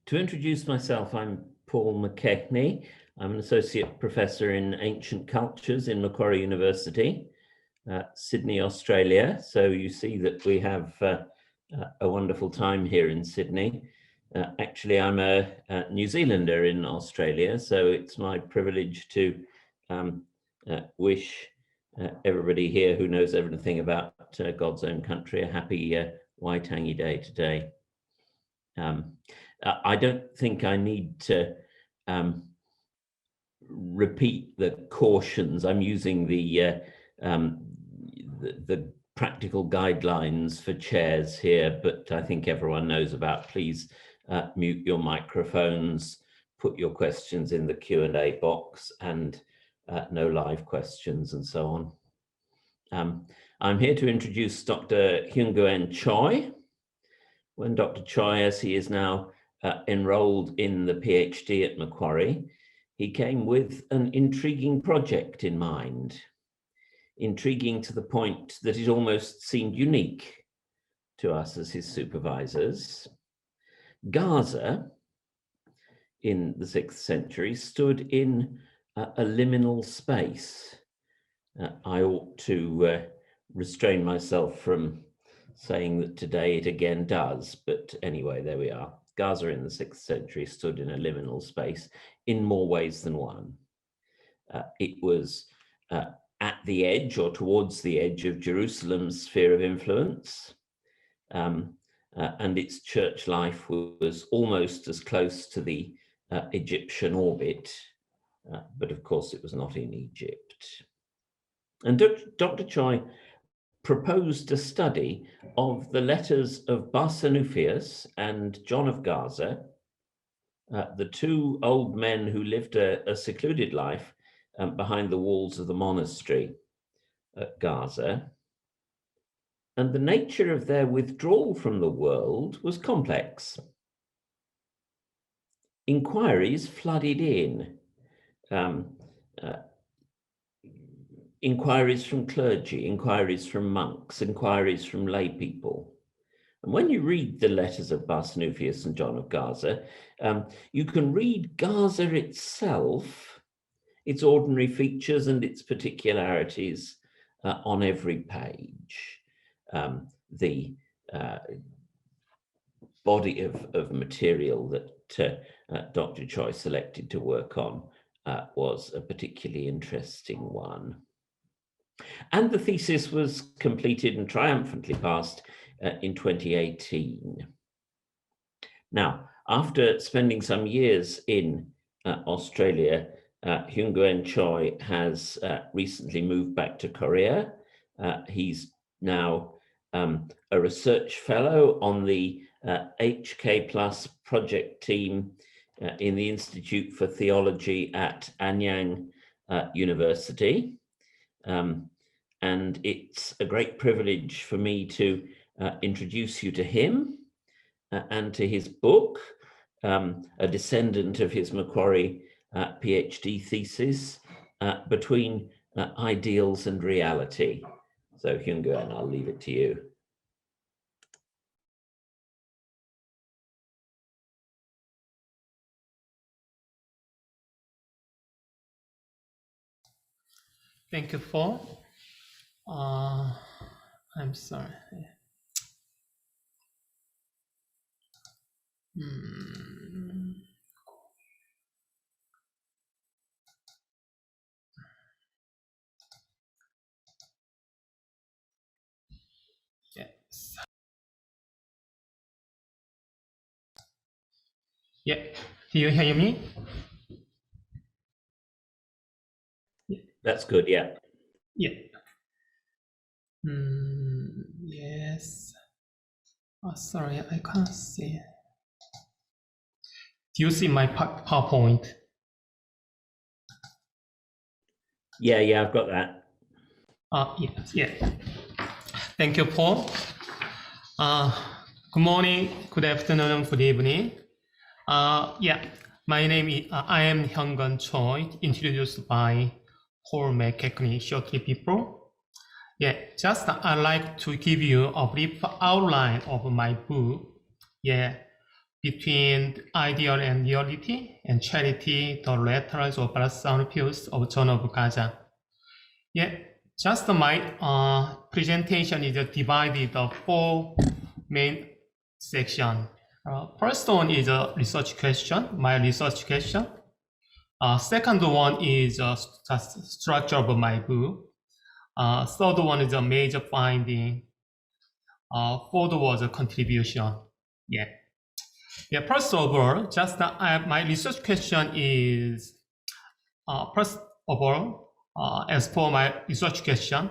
To introduce myself, I'm Paul McKechnie. I'm an associate professor in ancient cultures in Macquarie University, Sydney, Australia. So you see that we have a wonderful time here in Sydney. Actually, I'm a New Zealander in Australia, so it's my privilege to wish everybody here who knows everything about God's own country a happy Waitangi Day today. I don't think I need to repeat the cautions. I'm using the practical guidelines for chairs here, but I think everyone knows about. Please mute your microphones, put your questions in the Q&A box, and no live questions and so on. I'm here to introduce Dr. Hyung Guen Choi. When Dr. Choi, as he is now enrolled in the PhD at Macquarie, he came with an intriguing project in mind. Intriguing to the point that it almost seemed unique to us as his supervisors. Gaza, in the 6th century, stood in a liminal space. I ought to restrain myself from saying that today it again does, but anyway, there we are. Gaza in the 6th century stood in a liminal space in more ways than one. It was at the edge or towards the edge of Jerusalem's sphere of influence, and its church life was almost as close to the Egyptian orbit, but of course it was not in Egypt. And Dr. Choi proposed a study of the letters of Barsanuphius and John of Gaza, the two old men who lived a secluded life behind the walls of the monastery at Gaza. And the nature of their withdrawal from the world was complex. Inquiries flooded in. Inquiries from clergy, inquiries from monks, inquiries from lay people. And when you read the letters of Barsanuphius and John of Gaza, you can read Gaza itself, its ordinary features and its particularities on every page. The body of material that Dr. Choi selected to work on was a particularly interesting one. And the thesis was completed and triumphantly passed in 2018. Now, after spending some years in Australia, Hyung Guen Choi has recently moved back to Korea. He's now a research fellow on the HK Plus project team in the Institute for Theology at Anyang University. And it's a great privilege for me to introduce you to him and to his book, a descendant of his Macquarie PhD thesis, Between Ideals and Reality. So Hyung Guen, I'll leave it to you. Thank you, Paul. I'm sorry. Yes. Yeah. Do you hear me? That's good, yeah. Yeah. Yes. Oh, sorry, I can't see. Do you see my PowerPoint? Yeah, I've got that. Yes, yeah. Thank you, Paul. Good morning, good afternoon, good evening. Yeah, my name is, I am Hyung Guen Choi, introduced by Paul McKechnie shortly before. Yeah, just I'd like to give you a brief outline of my book. Yeah, between ideal and reality, and charity, the letters of Barsanuphius of John of Gaza. Yeah, just my presentation is divided into 4 main sections. First one is a research question, my research question. Second one is just structure of my book. Third one is a major finding. Fourth was a contribution. Yeah. First of all, just my research question is, first of all, as for my research question,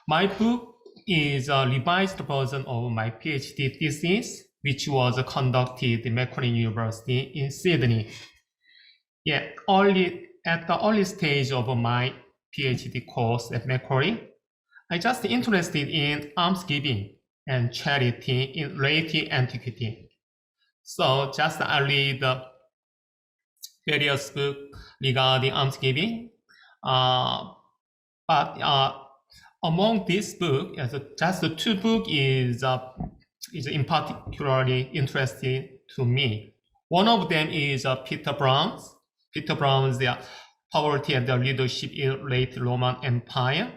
my book is a revised version of my PhD thesis, which was conducted at Macquarie University in Sydney. Yeah, at the early stage of my PhD course at Macquarie, I just interested in almsgiving and charity in late antiquity. So just I read the various books regarding almsgiving. But among this book, just the 2 books is in particularly interesting to me. One of them is Peter Brown's the Poverty and the Leadership in Late Roman Empire.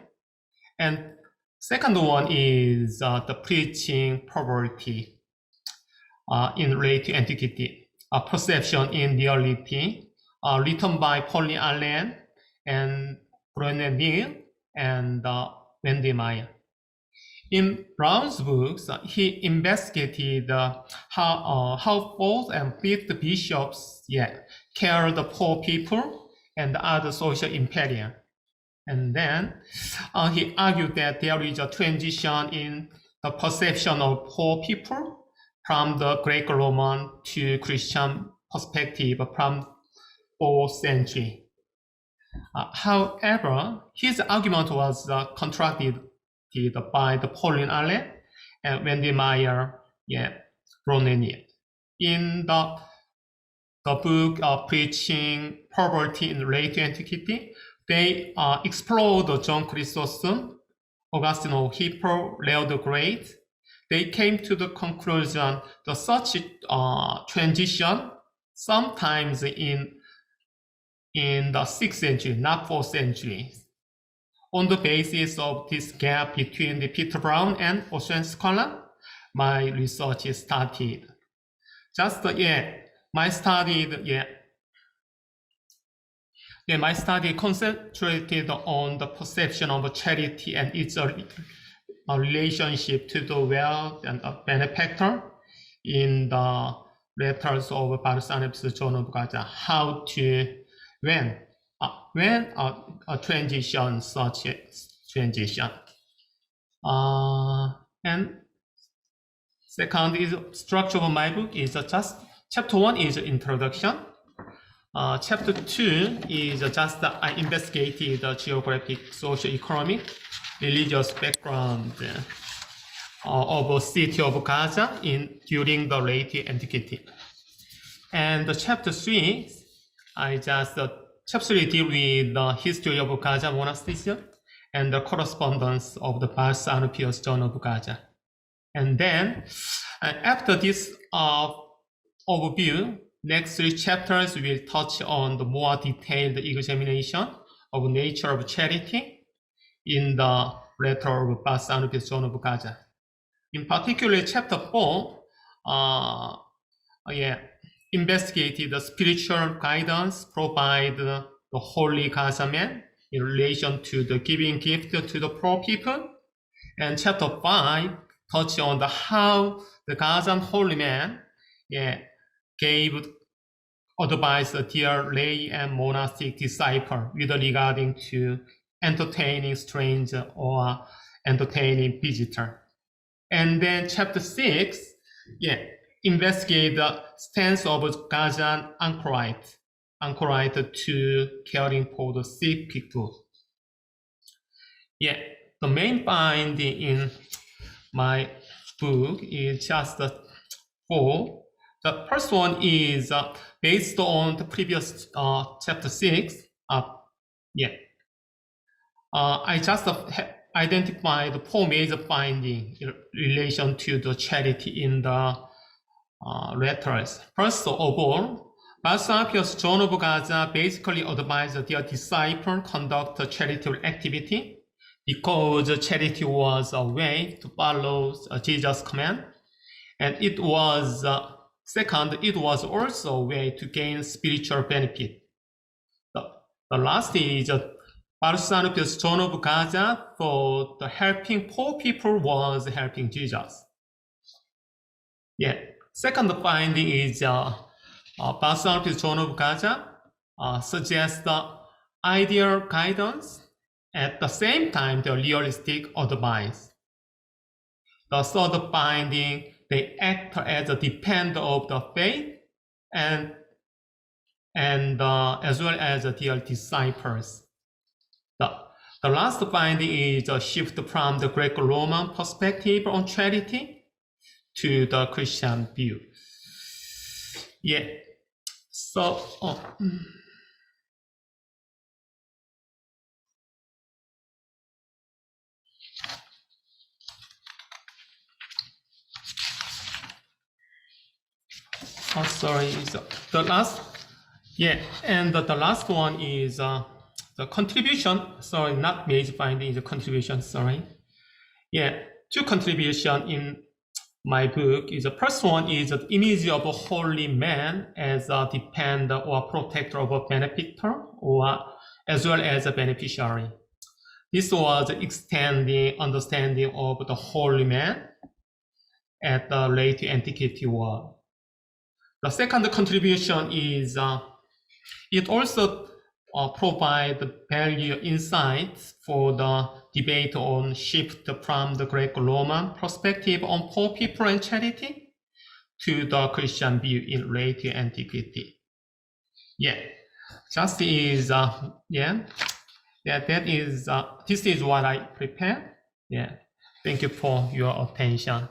And second one is the Preaching Poverty in Late Antiquity, a Perception in Reality, written by Pauline Allen and Brené Neal and Wendy Meyer. In Brown's books, he investigated how 4th and 5th bishops cared the poor people and other social imperium. And then he argued that there is a transition in the perception of poor people from the Greco-Roman to Christian perspective from 4th century. However, his argument was contradicted by the Pauline Allen and Wendy Meyer, Brené Neal. In the book Preaching Poverty in Late Antiquity, they explored John Chrysostom, Augustine of Hippo, Leo the Great. They came to the conclusion that such transition sometimes in the 6th century, not 4th century. On the basis of this gap between the Peter Brown and Austrian scholar, my research started. My study concentrated on the perception of charity and its relationship to the wealth and the benefactor in the letters of Barsanuphius, John of Gaza. How to when a transition, such a transition. And second is structure of my book is just chapter 1 is introduction. Chapter 2 is just I investigated the geographic, socio-economic, religious background of the city of Gaza during the late antiquity. And chapter 3, I just chapter 3 deal with the history of Gaza monasticism and the correspondence of the Barsanuphius John of Gaza. And then after this overview, next 3 chapters will touch on the more detailed examination of nature of charity in the letter of Barsanuphius John of Gaza. In particular, chapter 4, investigated the spiritual guidance provided the holy Gaza man in relation to the giving gift to the poor people. And chapter 5 touched on how the Gazan holy man gave advice to their lay and monastic disciple with regarding to entertaining stranger or entertaining visitor. And then chapter 6, investigate the stance of Gazan anchorite to caring for the sick people. The main finding in my book is just 4. The first one is based on the previous chapter 6. I just identified 4 major findings in relation to the charity in the letters. First of all, Barsanuphius, John of Gaza, basically advised their disciple conduct charitable activity because charity was a way to follow Jesus' command. And it was, second, it was also a way to gain spiritual benefit. The last is Barsanuphius, John of Gaza, for the helping poor people was helping Jesus. Yeah. Second finding is Barsanuphius, John of Gaza suggests the ideal guidance, at the same time the realistic advice. The third finding, they act as a dependent of the faith and as well as their disciples. The last finding is a shift from the Greco-Roman perspective on charity to the Christian view. Yeah. So, sorry, the last, yeah, and the last one is the contribution. Sorry, not major finding, the contribution. Sorry, yeah, two contribution in my book is the first one is the image of a holy man as a dependent or protector of a benefactor, or as well as a beneficiary. This was extending understanding of the holy man at the late antiquity world. The second contribution is it also provides value insights for the debate on shift from the Greco-Roman perspective on poor people and charity to the Christian view in late antiquity. Yeah, just is that is this is what I prepared. Yeah, thank you for your attention.